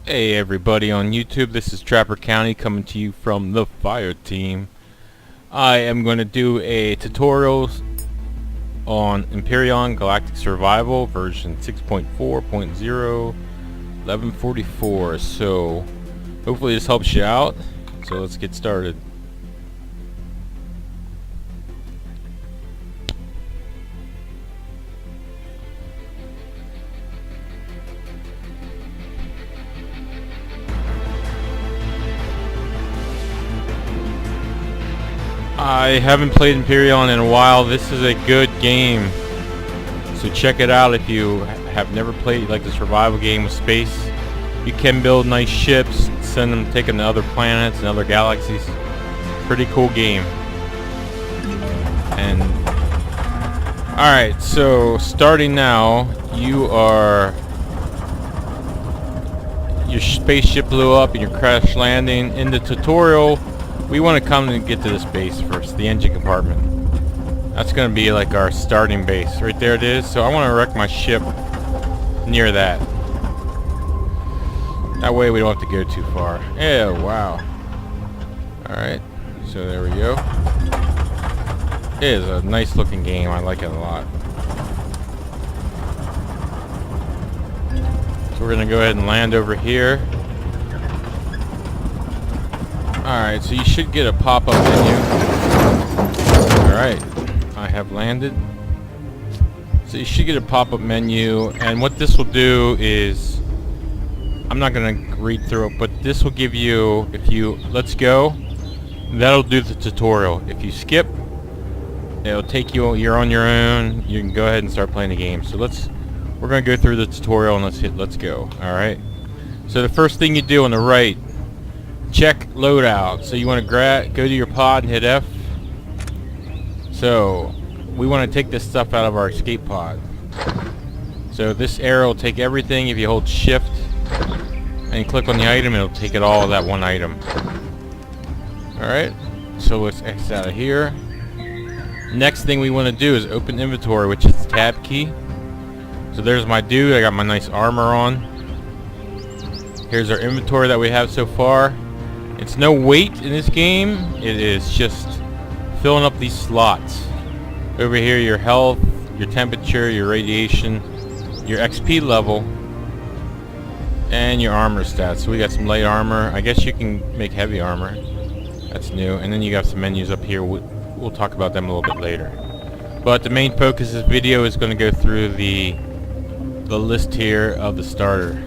Hey everybody on YouTube, this is Trapper County coming to you from the fire team. I am going to do a tutorial on Empyrion Galactic Survival version 6.4.0 1144. So hopefully this helps you out. So let's get started. I haven't played Empyrion in a while. This is a good game, so check it out if you have never played like the survival game with space. You can build nice ships, send them, take them to other planets and other galaxies. Pretty cool game. And alright, so starting now, your spaceship blew up and you're crash landing. In the tutorial, we want to come and get to this base first, the engine compartment. That's going to be like our starting base. Right there it is. So I want to wreck my ship near that. That way we don't have to go too far. Yeah, wow. Alright, so there we go. It is a nice looking game. I like it a lot. So we're going to go ahead and land over here. Alright, so you should get a pop-up menu. Alright, I have landed. So you should get a pop-up menu, and what this will do is, I'm not going to read through it, but this will give you, if you, let's go, that'll do the tutorial. If you skip, it'll take you, you're on your own, you can go ahead and start playing the game. So we're going to go through the tutorial and let's go. Alright, so the first thing you do on the right, check loadout. So you want to go to your pod and hit F. So we want to take this stuff out of our escape pod. So this arrow will take everything. If you hold shift and you click on the item, it'll take it all of that one item. Alright, so let's X out of here. Next thing we want to do is open inventory, which is the tab key. So there's my dude. I got my nice armor on. Here's our inventory that we have so far. It's no weight in this game. It is just filling up these slots. Over here, your health, your temperature, your radiation, your XP level, and your armor stats. So we got some light armor. I guess you can make heavy armor. That's new. And then you got some menus up here. We'll talk about them a little bit later. But the main focus of this video is going to go through the list here of the starter.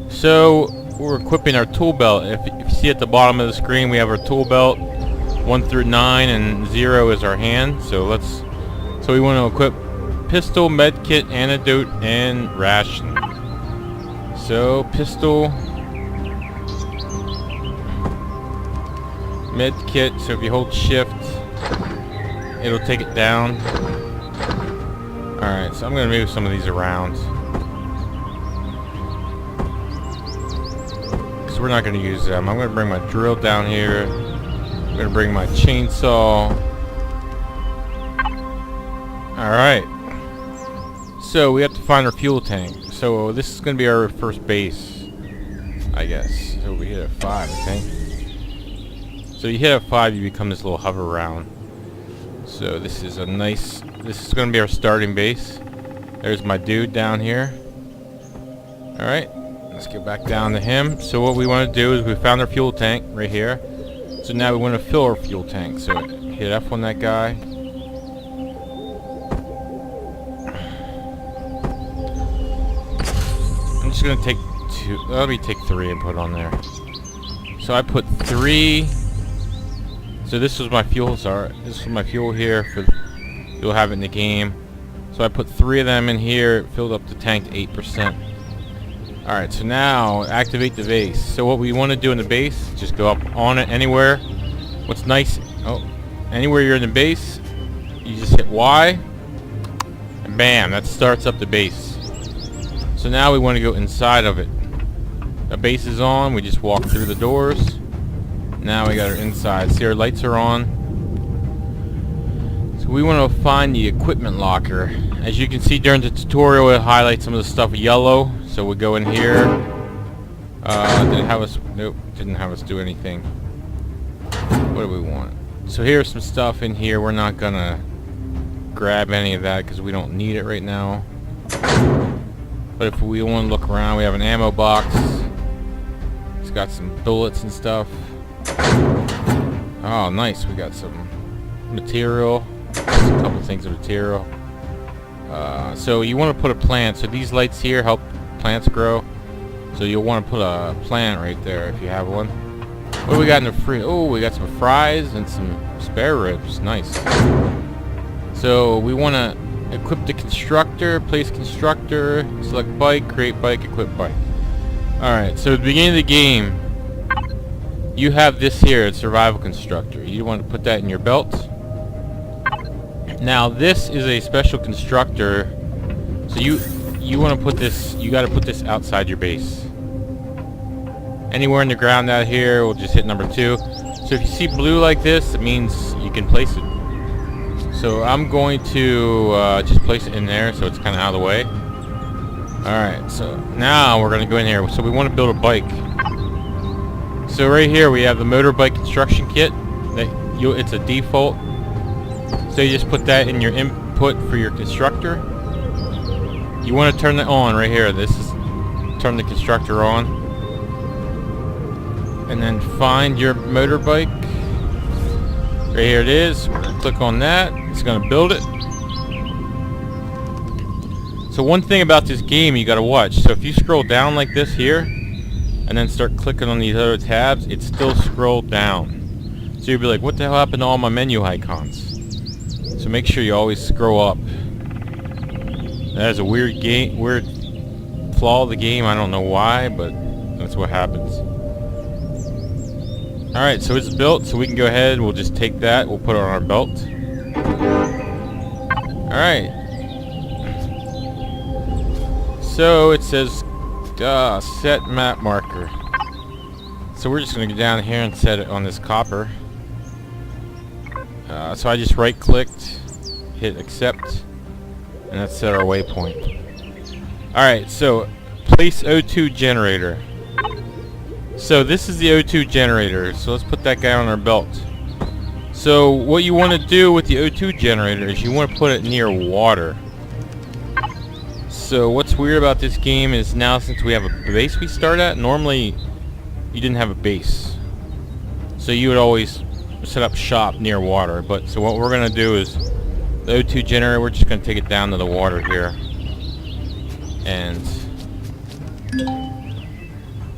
So we're equipping our tool belt. If you see at the bottom of the screen, we have our tool belt 1 through 9, and 0 is our hand. So we want to equip pistol, medkit, antidote, and ration. So pistol, medkit. So if you hold shift, it'll take it down. Alright, so I'm going to move some of these around. We're not going to use them. I'm going to bring my drill down here. I'm going to bring my chainsaw. Alright. So we have to find our fuel tank. So this is going to be our first base, I guess. So we hit F5, I think. So you hit F5, you become this little hover round. So this is going to be our starting base. There's my dude down here. Alright. Let's get back down to him. So what we want to do is we found our fuel tank right here. So now we want to fill our fuel tank. So hit F on that guy. I'm just going to take 2. Let me take 3 and put on there. So I put 3. So this was my fuel. Sorry, this is my fuel here. You'll have it in the game. So I put 3 of them in here. It filled up the tank to 8%. Alright, so now activate the base. So what we want to do in the base, just go up on it anywhere. What's nice, anywhere you're in the base, you just hit Y, and bam, that starts up the base. So now we want to go inside of it. The base is on, we just walk through the doors. Now we got our inside. See, our lights are on. So we want to find the equipment locker. As you can see during the tutorial, it highlights some of the stuff yellow. So we go in here. Did it have us? Nope, didn't have us do anything. What do we want? So here's some stuff in here. We're not gonna grab any of that because we don't need it right now. But if we want to look around, we have an ammo box. It's got some bullets and stuff. Oh, nice. We got some material. Just a couple things of material. So you want to put a plant. So these lights here help plants grow. So you'll want to put a plant right there if you have one. What do we got in the free? Oh, we got some fries and some spare ribs. Nice. So we want to equip the constructor, place constructor, select bike, create bike, equip bike. Alright, so at the beginning of the game, you have this here, it's survival constructor. You want to put that in your belt. Now this is a special constructor, so you want to put this, you got to put this outside your base. Anywhere in the ground out here, we'll just hit number 2. So if you see blue like this, it means you can place it. So I'm going to just place it in there so it's kind of out of the way. Alright, so now we're going to go in here. So we want to build a bike. So right here we have the motorbike construction kit. It's a default. So you just put that in your input for your constructor. You want to turn it on right here. This is turn the constructor on. And then find your motorbike. Right here it is. We're gonna click on that. It's gonna build it. So one thing about this game you gotta watch. So if you scroll down like this here, and then start clicking on these other tabs, it's still scrolled down. So you'll be like, what the hell happened to all my menu icons? So make sure you always scroll up. That is a weird flaw of the game. I don't know why, but that's what happens. Alright, so it's built, so we can go ahead, we'll just take that, we'll put it on our belt. Alright. So it says set map marker. So we're just going to go down here and set it on this copper. So I just right clicked, hit accept, and that set our waypoint. Alright, so place O2 generator. So this is the O2 generator, so let's put that guy on our belt. So what you want to do with the O2 generator is you want to put it near water. So what's weird about this game is now since we have a base we start at, normally you didn't have a base. So you would always set up shop near water. But so what we're going to do is the O2 generator, we're just going to take it down to the water here. And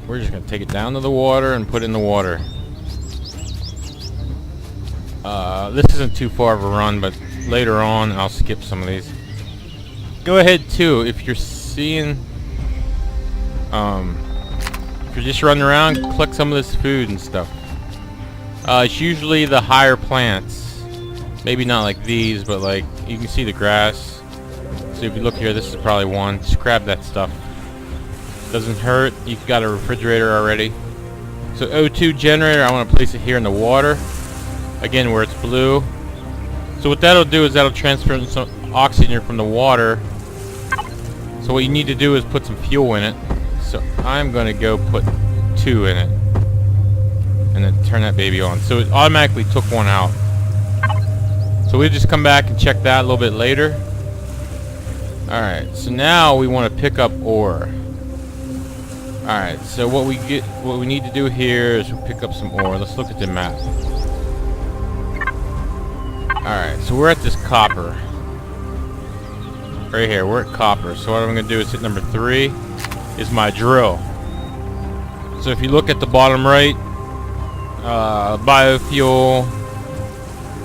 we're just going to take it down to the water and put it in the water. This isn't too far of a run, but later on I'll skip some of these. Go ahead too, if you're seeing, if you're just running around, collect some of this food and stuff. It's usually the higher plants. Maybe not like these, but like, you can see the grass. So if you look here, this is probably one. Just grab that stuff. Doesn't hurt. You've got a refrigerator already. So O2 generator, I want to place it here in the water. Again, where it's blue. So what that'll do is that'll transfer some oxygen from the water. So what you need to do is put some fuel in it. So I'm going to go put 2 in it. And then turn that baby on. So it automatically took one out. So we'll just come back and check that a little bit later. Alright, so now we want to pick up ore. Alright, so what we need to do here is pick up some ore. Let's look at the map. Alright, so we're at this copper. Right here, we're at copper. So what I'm going to do is hit number 3 is my drill. So if you look at the bottom right, biofuel,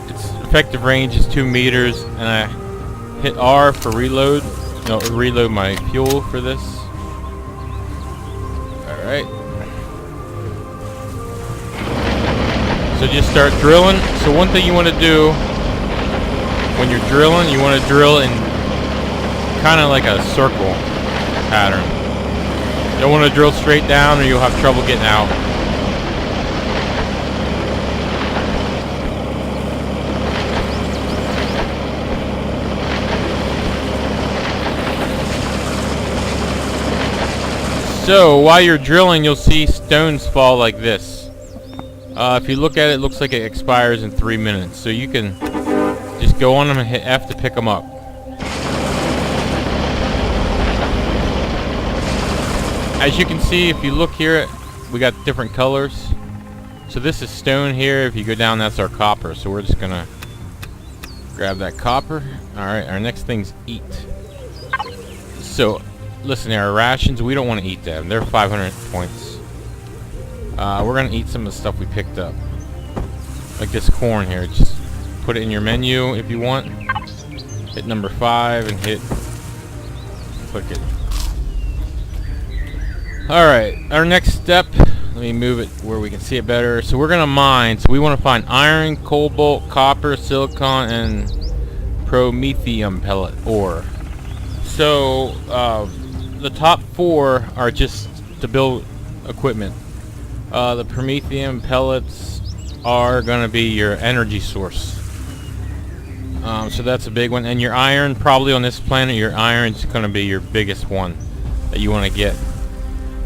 its effective range is 2 meters, and I hit R for reload. No, reload my fuel for this. Alright. So just start drilling. So one thing you want to do when you're drilling, you want to drill in kind of like a circle pattern. You don't want to drill straight down or you'll have trouble getting out. So while you're drilling, you'll see stones fall like this. If you look at it, it looks like it expires in 3 minutes. So you can just go on them and hit F to pick them up. As you can see, if you look here, we got different colors. So this is stone here. If you go down, that's our copper. So we're just gonna grab that copper. Alright, our next thing's eat. So listen, our rations, we don't want to eat them. They're 500 points. We're gonna eat some of the stuff we picked up. Like this corn here. Just put it in your menu if you want. Hit number 5 and click it. Alright, our next step, let me move it where we can see it better. So we're gonna mine. So we want to find iron, cobalt, copper, silicon, and promethium pellet ore. So the top 4 are just to build equipment. The promethium pellets are gonna be your energy source. So that's a big one. And your iron, probably on this planet, your iron's gonna be your biggest one that you want to get.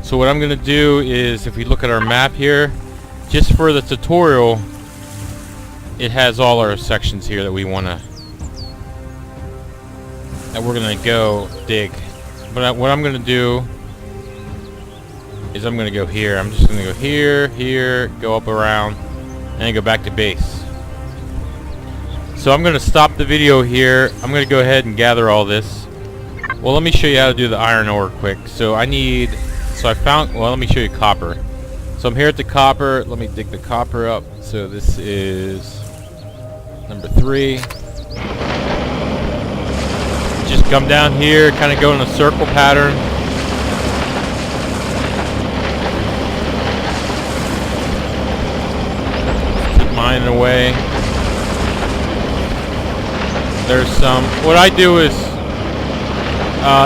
So what I'm going to do is, if we look at our map here, just for the tutorial, it has all our sections here that we want to, that we're going to go dig. But what I'm going to do is I'm going to go here. I'm just going to go here, here, go up around, and then go back to base. So I'm going to stop the video here. I'm going to go ahead and gather all this. Well, let me show you how to do the iron ore quick. So I need... So I found, well, let me show you copper. So I'm here at the copper. Let me dig the copper up. So this is number 3. Just come down here, kind of go in a circle pattern. Keep mining away. There's some, what I do is,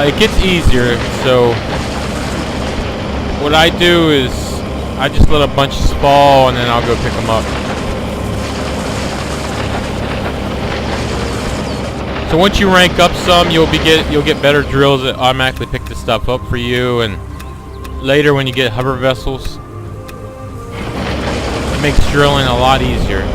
it gets easier, so what I do is I just let a bunch fall and then I'll go pick them up. So once you rank up some, you'll get better drills that automatically pick this stuff up for you, and later when you get hover vessels, it makes drilling a lot easier.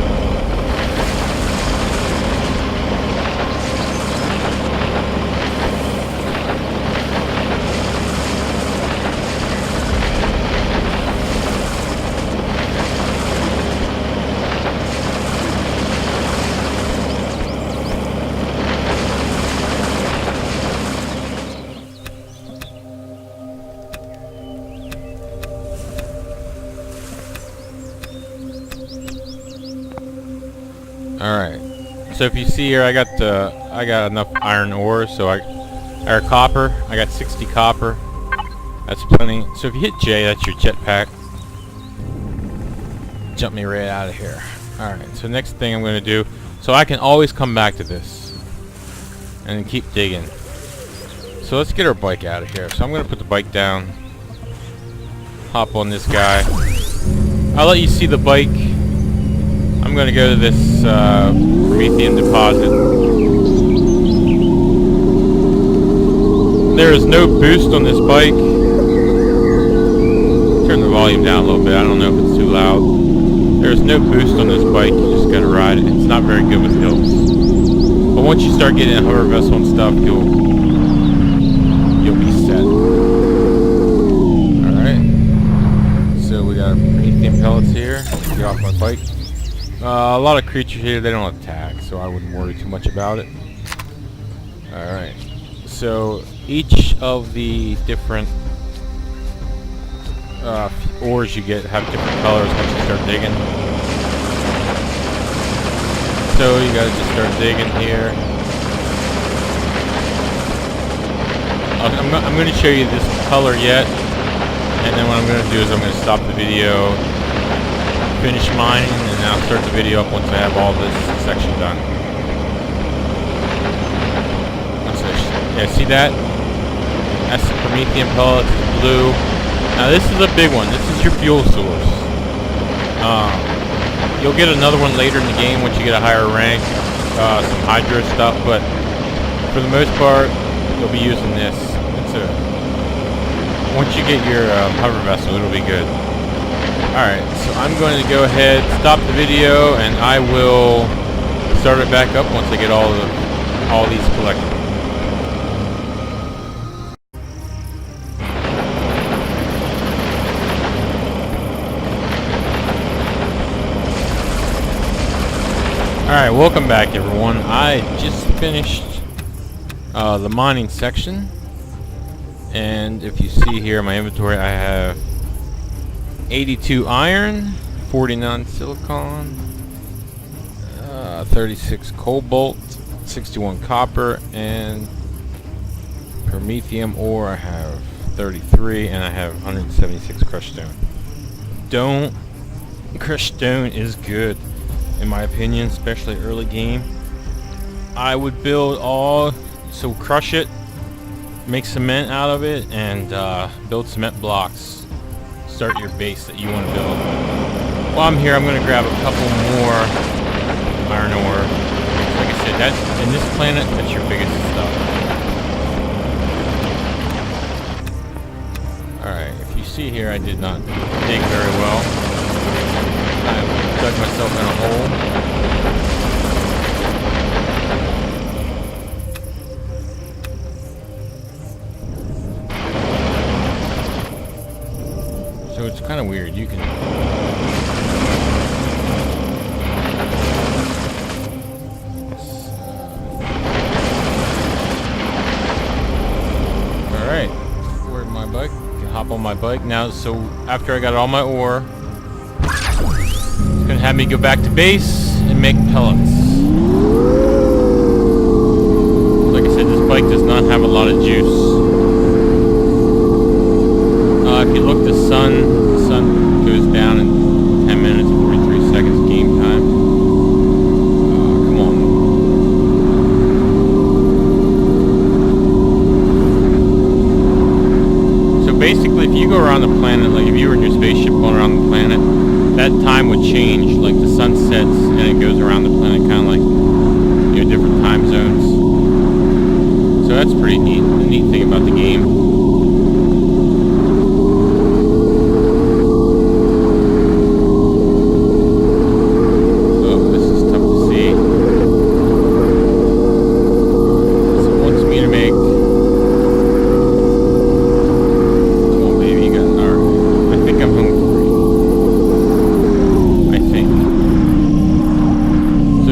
Alright, so if you see here, I got enough iron ore, so or copper. I got 60 copper. That's plenty. So if you hit J, that's your jetpack. Jump me right out of here. Alright, so next thing I'm going to do, so I can always come back to this and keep digging. So let's get our bike out of here. So I'm going to put the bike down, hop on this guy. I'll let you see the bike. I'm going to go to this Promethean deposit. There is no boost on this bike. Turn the volume down a little bit. I don't know if it's too loud. There is no boost on this bike. You just got to ride it. It's not very good with hills. But once you start getting a hover vessel and stuff, you'll be set. Alright. So we got Promethean pellets here. Get off my bike. A lot of creatures here, they don't attack, so I wouldn't worry too much about it. Alright, so each of the different ores you get have different colors once you start digging. So you gotta just start digging here. I'm going to show you this color yet, and then what I'm going to do is I'm going to stop the video, finish mining, and I'll start the video up once I have all this section done. Yeah, see that? That's the Promethean pellets, it's blue. Now this is a big one. This is your fuel source. You'll get another one later in the game once you get a higher rank, some hydro stuff, but for the most part, you'll be using this. It's once you get your hover vessel, it'll be good. Alright, so I'm going to go ahead, stop the video, and I will start it back up once I get all these collected. Alright, welcome back everyone. I just finished the mining section, and if you see here in my inventory, I have 82 iron, 49 silicon, 36 cobalt, 61 copper, and promethium ore I have 33, and I have 176 crushed stone. Crushed stone is good in my opinion, especially early game. I would build so crush it, make cement out of it, and build cement blocks. Start your base that you want to build. While I'm here, I'm going to grab a couple more iron ore. Like I said, in this planet, that's your biggest stuff. Alright, if you see here, I did not dig very well. I dug myself in a hole. So it's kind of weird. You can... Alright. Where's my bike? I can hop on my bike now. So after I got all my ore, it's going to have me go back to base and make pellets. Like I said, this bike does not have a lot of juice. If you look, the sun goes down in 10 minutes, 43 seconds game time. Come on. So basically, if you go around the planet, like if you were in your spaceship going around the planet, that time would change. Like the sun sets and it goes around the planet, kind of like, you know, different time zones. So that's pretty neat. The neat thing about the game.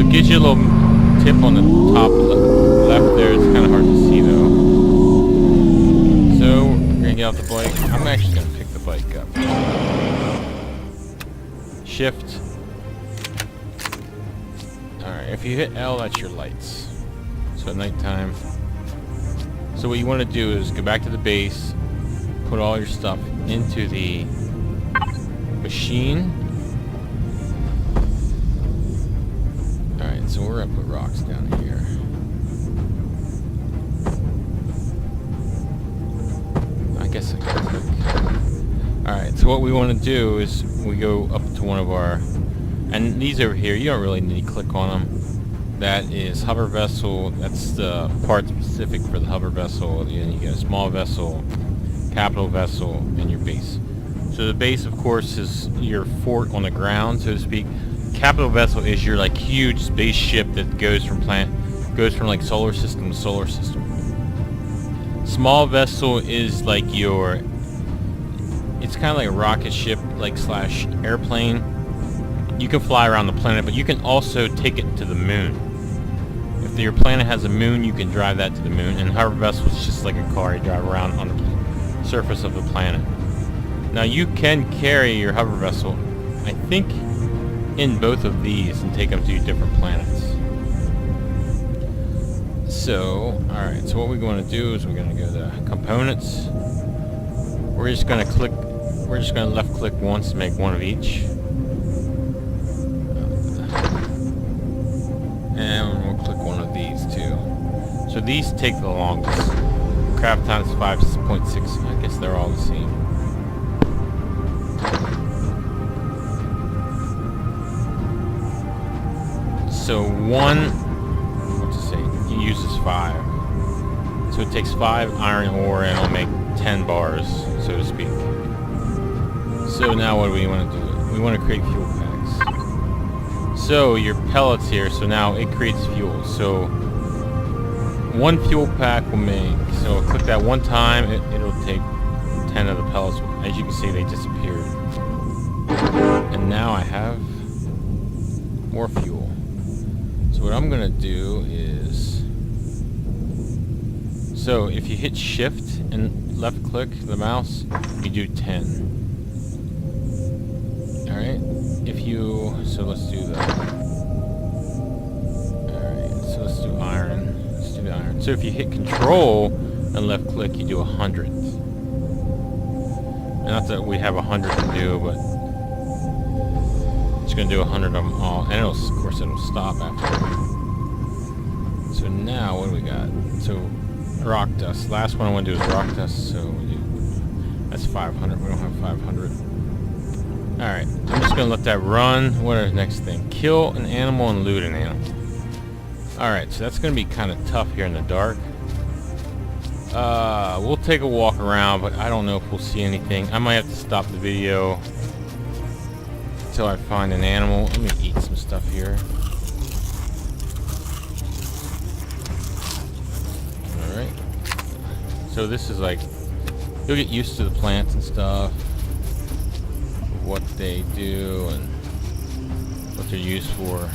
Gives you a little tip on the top left there. It's kind of hard to see though. So we're gonna get off the bike. I'm actually gonna pick the bike up. Shift. Alright, if you hit L, that's your lights. So at nighttime. So what you want to do is go back to the base, put all your stuff into the machine. So we're gonna put rocks down here. I guess I can click. Alright, so what we want to do is we go up to one of our, and these over here, you don't really need to click on them. That is hover vessel. That's the part specific for the hover vessel. And you get a small vessel, capital vessel, and your base. So the base, of course, is your fort on the ground, so to speak. Capital vessel is your like huge spaceship that goes from like solar system to solar system. Small vessel is like it's kind of like a rocket ship, like slash airplane. You can fly around the planet, but you can also take it to the moon. If your planet has a moon, you can drive that to the moon. And hover vessel is just like a car you drive around on the surface of the planet. Now you can carry your hover vessel, I think, in both of these and take them to different planets. So, alright, so what we're going to do is we're going to go to components. We're just going to left click once to make one of each. And we'll click one of these too. So these take the longest. Craft time is 5.6. I guess they're all the same. So uses 5. So it takes 5 iron ore and it'll make 10 bars, so to speak. So now what do we want to do? We want to create fuel packs. So your pellets here, so now it creates fuel. So one fuel pack will make, so click that one time, it'll take 10 of the pellets. As you can see, they disappeared. And now I have more fuel. So what I'm gonna do is, so if you hit shift and left click the mouse, you do 10. Alright, if you, so let's do that. Alright, so let's do iron. Let's do the iron. So if you hit control and left click, you do 100. And not that we have 100 to do, but it's going to do 100 of them all. And it'll, of course, it'll stop after. So now, what do we got? So, rock dust. Last one I want to do is rock dust, so we do, that's 500. We don't have 500. Alright, I'm just going to let that run. What is the next thing? Kill an animal and loot an animal. Alright, so that's going to be kind of tough here in the dark. We'll take a walk around, but I don't know if we'll see anything. I might have to stop the video until I find an animal. Let me eat some stuff here. Alright. So this is like, you'll get used to the plants and stuff, what they do and what they're used for.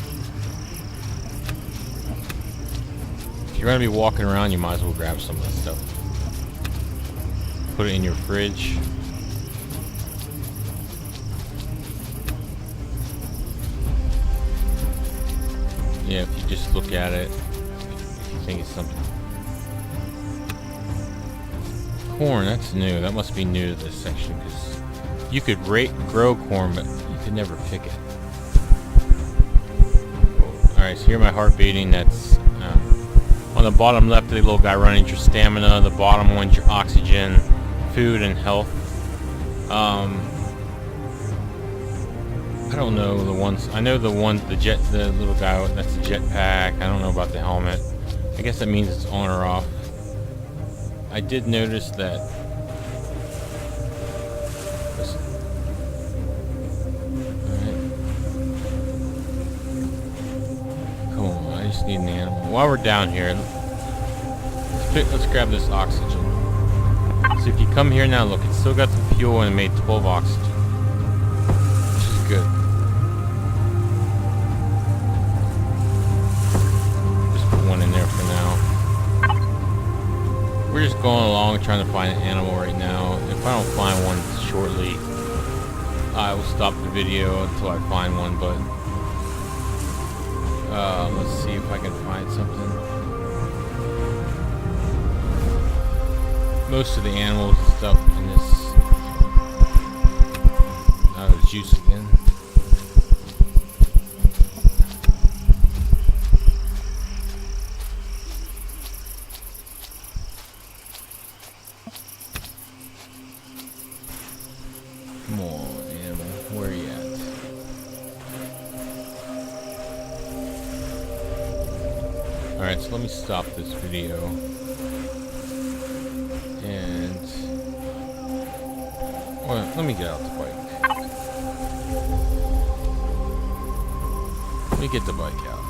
If you're going to be walking around, you might as well grab some of that stuff. Put it in your fridge. Yeah, if you just look at it, if you think it's something. Corn, that's new. That must be new to this section, because you could grow corn, but you could never pick it. Alright, so here my heart beating. That's on the bottom left, the little guy running your stamina. The bottom one's your oxygen, food, and health. I don't know the ones. I know the ones, the little guy, that's the jetpack. I don't know about the helmet. I guess that means it's on or off. I did notice that. Alright. Cool, I just need an animal. While we're down here, let's grab this oxygen. So if you come here now, look, it's still got some fuel and it made 12 oxygen. Which is good. Just put one in there for now. We're just going along trying to find an animal right now. If I don't find one shortly, I will stop the video until I find one, but let's see if I can find something. Most of the animals and stuff in this juice again. Come on, animal, where are you at? Alright, so let me stop this video. And well, let me get out the bike. Let me get the bike out.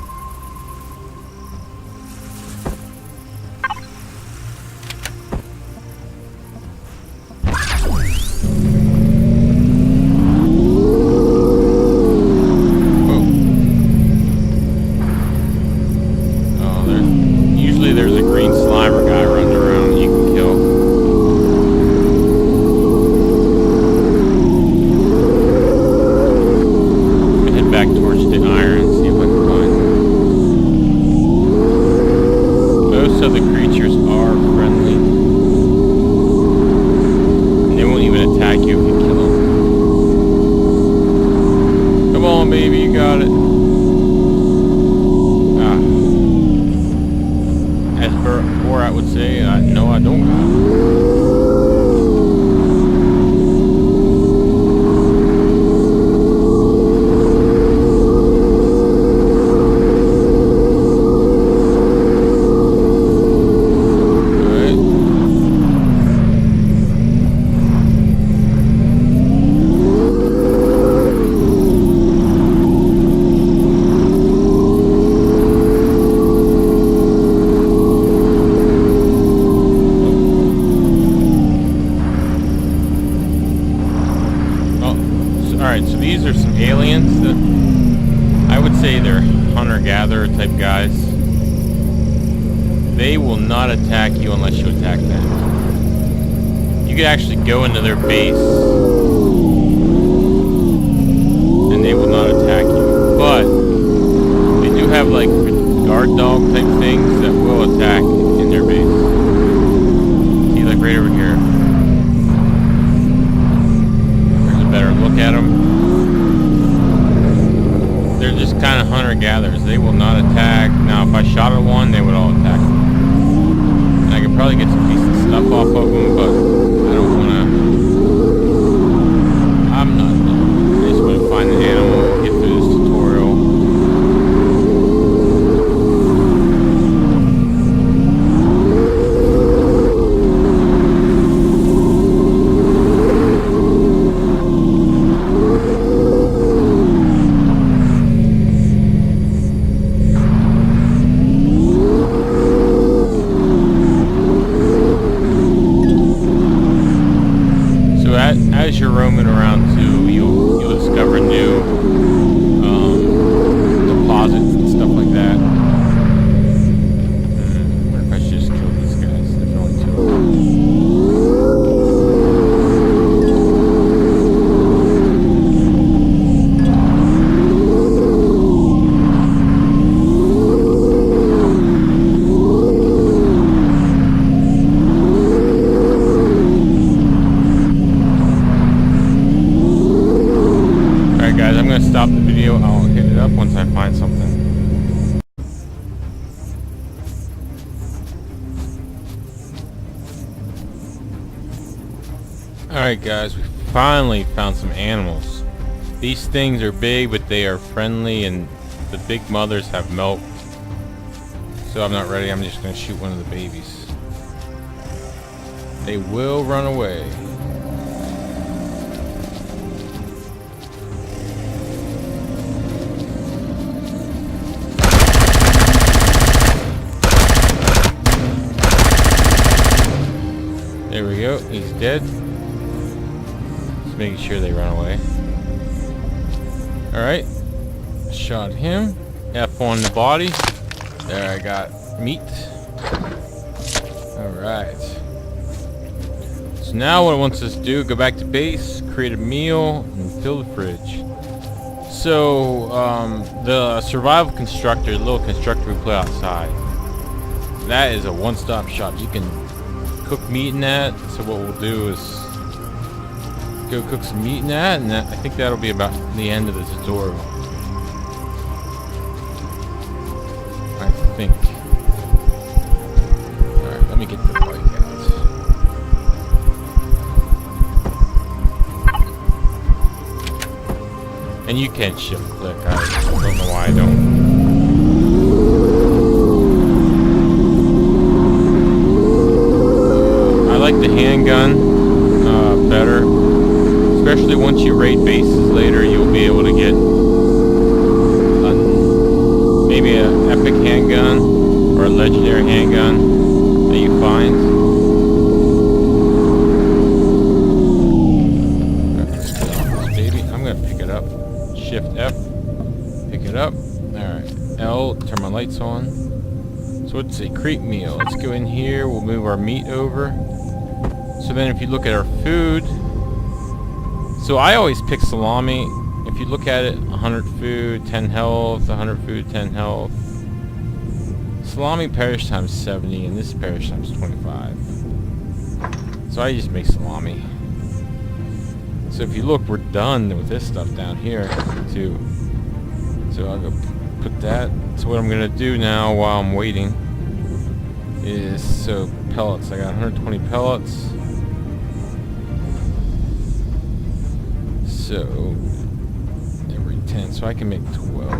There's a green slimer guy running around you can kill. Head back towards the iron and see if I can find him. Alright, so these are some aliens that I would say they're hunter-gatherer type guys. They will not attack you unless you attack them. You can actually go into their base and they will not attack you. But they do have like guard dog type things that will attack in their base. See, like right over here. There's a better look at them. They're just kind of hunter-gatherers. They will not attack. Now, if I shot at one, they would all attack. And I could probably get some decent stuff off of them, but I don't want to. I'm not. I just want to find the animal, get through this tutorial. As you're roaming around too, you'll discover new deposits and stuff like that. What if I should just kill these guys? There's only two of them. Guys, I'm going to stop the video. I'll hit it up once I find something. Alright guys, we finally found some animals. These things are big, but they are friendly, and the big mothers have milk. So I'm not ready. I'm just going to shoot one of the babies. They will run away. There we go, he's dead. Just making sure they run away. Alright, shot him. F on the body. There, I got meat. Alright. So now what it wants us to do, go back to base, create a meal, and fill the fridge. So, the survival constructor, the little constructor we play outside, that is a one-stop shop. You can cook meat in that. So what we'll do is go cook some meat in that, and I think that'll be about the end of the tutorial. I think. Alright, let me get the bike out. And you can shift click. I don't know why I don't. I like the handgun better, especially once you raid bases later. You'll be able to get maybe an epic handgun or a legendary handgun that you find. Let's get off this baby. I'm gonna pick it up. Shift F, pick it up. Alright, L, turn my lights on. So it's a creep meal. Let's go in here. We'll move our meat over. So then if you look at our food, so I always pick salami. If you look at it, 100 food, 10 health, 100 food, 10 health. Salami perish times 70, and this perish times 25. So I just make salami. So if you look, we're done with this stuff down here too. So I'll go put that. So what I'm gonna do now while I'm waiting is, so pellets. I got 120 pellets. So every 10, so I can make 12.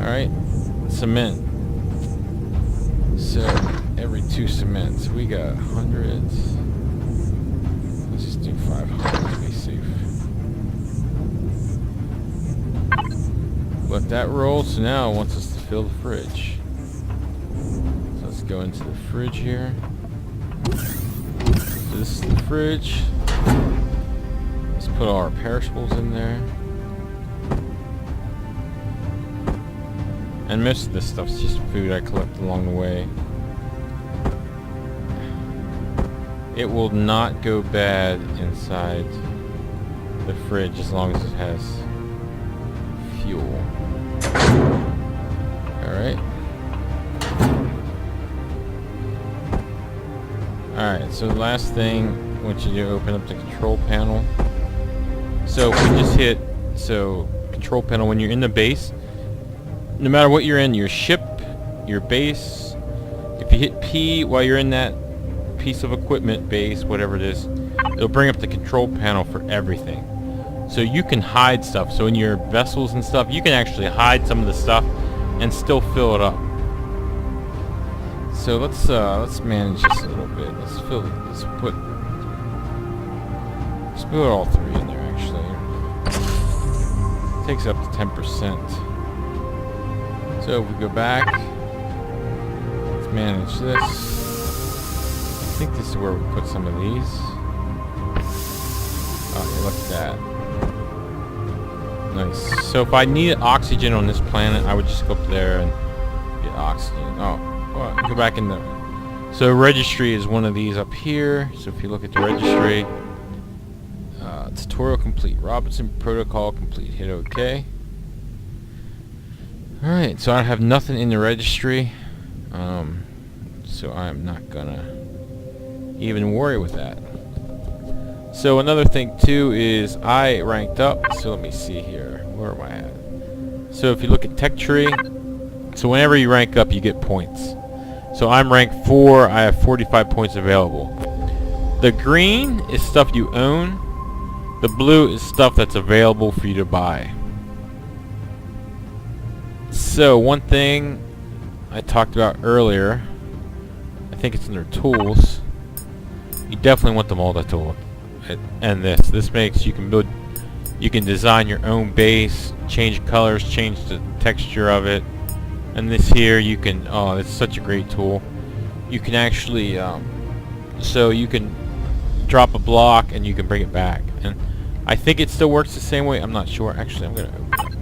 Alright, cement. So every 2 cements, we got hundreds. Let's just do 500 to be safe. Let that roll. So now it wants us to fill the fridge. So let's go into the fridge here. So this is the fridge. Let's put all our perishables in there. And most of this stuff's just food I collect along the way. It will not go bad inside the fridge as long as it has fuel. Alright. Alright, so the last thing I want you to open up the control panel. So if we just hit control panel when you're in the base, no matter what you're in, your ship, your base, if you hit P while you're in that piece of equipment, base, whatever it is, it'll bring up the control panel for everything. So you can hide stuff. So in your vessels and stuff, you can actually hide some of the stuff and still fill it up. So let's manage this a little bit. Let's put all three in there actually. It takes up to 10%. So if we go back, let's manage this. I think this is where we put some of these. Oh yeah, look at that. Nice. So if I needed oxygen on this planet, I would just go up there and get oxygen. Oh, well, go back in there. So registry is one of these up here. So if you look at the registry, tutorial complete. Robinson protocol complete. Hit OK. Alright, so I have nothing in the registry. So I'm not gonna even worry with that. So another thing too is I ranked up. So let me see here. Where am I at? So if you look at tech tree, so whenever you rank up you get points. So I'm ranked 4, I have 45 points available. The green is stuff you own. The blue is stuff that's available for you to buy. So one thing I talked about earlier, I think it's under tools. You definitely want the multi-tool. And this makes you can design your own base, change colors, change the texture of it. And this here you can, oh, it's such a great tool. You can actually, so you can drop a block and you can bring it back. And I think it still works the same way. I'm not sure. Actually, I'm gonna open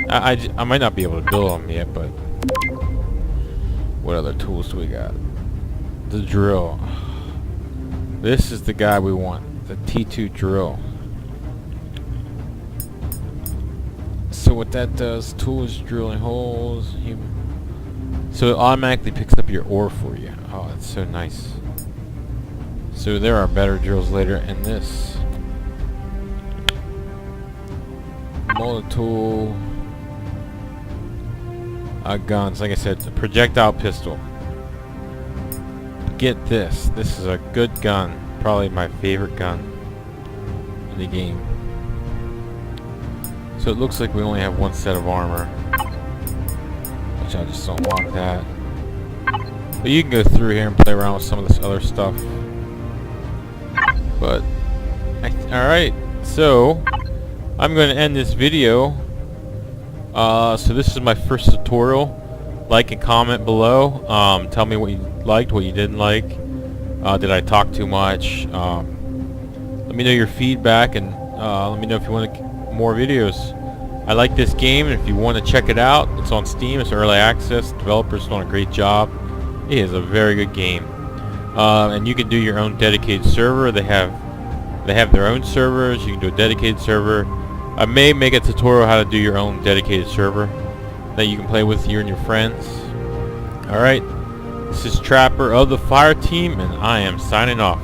it. I might not be able to build them yet, but what other tools do we got? The drill. This is the guy we want, the T2 drill. So what that does, tools drilling holes. So it automatically picks up your ore for you. Oh, that's so nice. So there are better drills later, and this multi-tool. Guns, like I said, a projectile pistol. Get this. This is a good gun. Probably my favorite gun in the game. So it looks like we only have one set of armor, which I just don't want that. But you can go through here and play around with some of this other stuff. But alright, so I'm going to end this video. So this is my first tutorial. Like and comment below. Tell me what you liked, what you didn't like. Did I talk too much? Let me know your feedback, and let me know if you want more videos. I like this game, and if you want to check it out, it's on Steam. It's early access. Developers doing a great job. It is a very good game. And you can do your own dedicated server. They have their own servers. You can do a dedicated server. I may make a tutorial how to do your own dedicated server that you can play with you and your friends. Alright, this is Trapper of the Fire Team, and I am signing off.